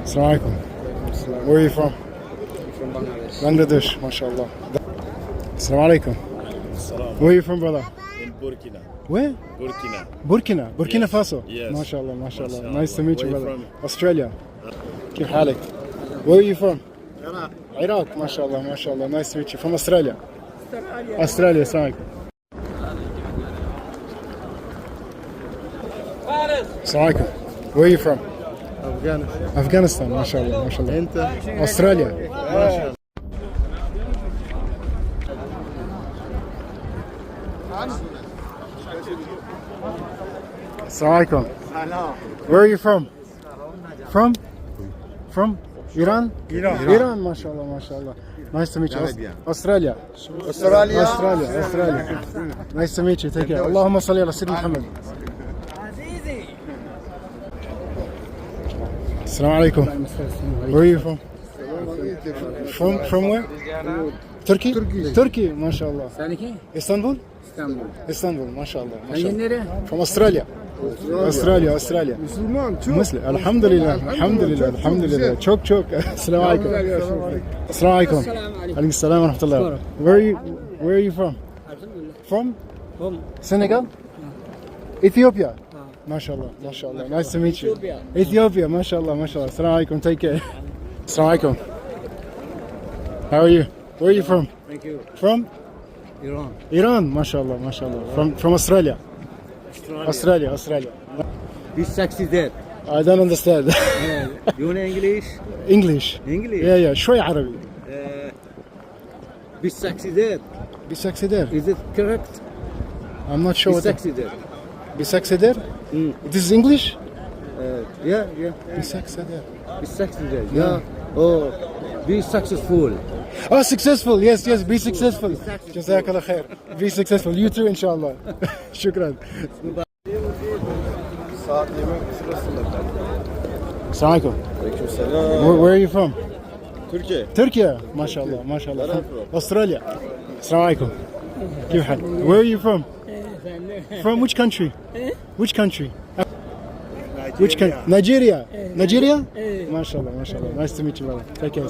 السلام عليكم. Where are you from? From Bangladesh. Bangladesh, mashallah. السلام عليكم. Where are you from, brother? In Burkina. Where? Burkina Yes. Faso. Yes. ما شاء الله ما شاء الله. MashaAllah. Nice to meet you, Where you brother. from? Australia. كيف حالك? Where are you from? Iraq. Iraq. ما شاء الله ما شاء الله. Nice to meet you. From Australia. Australia. السلام عليكم. السلام عليكم. Where are you from? Afghanistan. ما شاء الله ما شاء الله. أنت؟ Australia. السلام عليكم. Where are you from? From Iran? Iran. ما شاء الله ما شاء الله. Nice to meet you. Australia. Australia. Nice to meet you. Take care. اللهم صل على سيدنا محمد. السلام عليكم. Where are you from? From where? Turkey. ما شاء الله. Istanbul. ما شاء الله ما شاء الله. From Australia. مسلم. الحمد لله. çok. السلام عليكم. السلام عليكم. عليكم السلام ورحمة الله. Where are you from? From Senegal. Ethiopia. ما شاء الله. Nice to meet you. Ethiopia. ما شاء الله. السلام عليكم. Take care. السلام عليكم. How are you? Where are you from? Thank you. From Iran. ما شاء الله. From Australia. Australia. This sexy there. I don't understand. You know English? English. Yeah. شوي عربي. This sexy there. Be sexy there. Is it correct? I'm not sure. This sexy there. Be sexy there. This is English. Yeah. Be sexy there. Be sexy there. Yeah. Oh, be successful. Oh, successful. Yes. Be successful. جزاك الله خير. Be successful. You too, inshallah. شكرا. Saat yemek sırasında. السلام عليكم. Aleykümselam. Where are you from? Türkiye. Turkey. ما شاء الله. From Australia. السلام عليكم. كيف حالك? Where are you from? From which country? Which country? Nigeria. ما شاء الله. Nice to meet you, brother. Take care.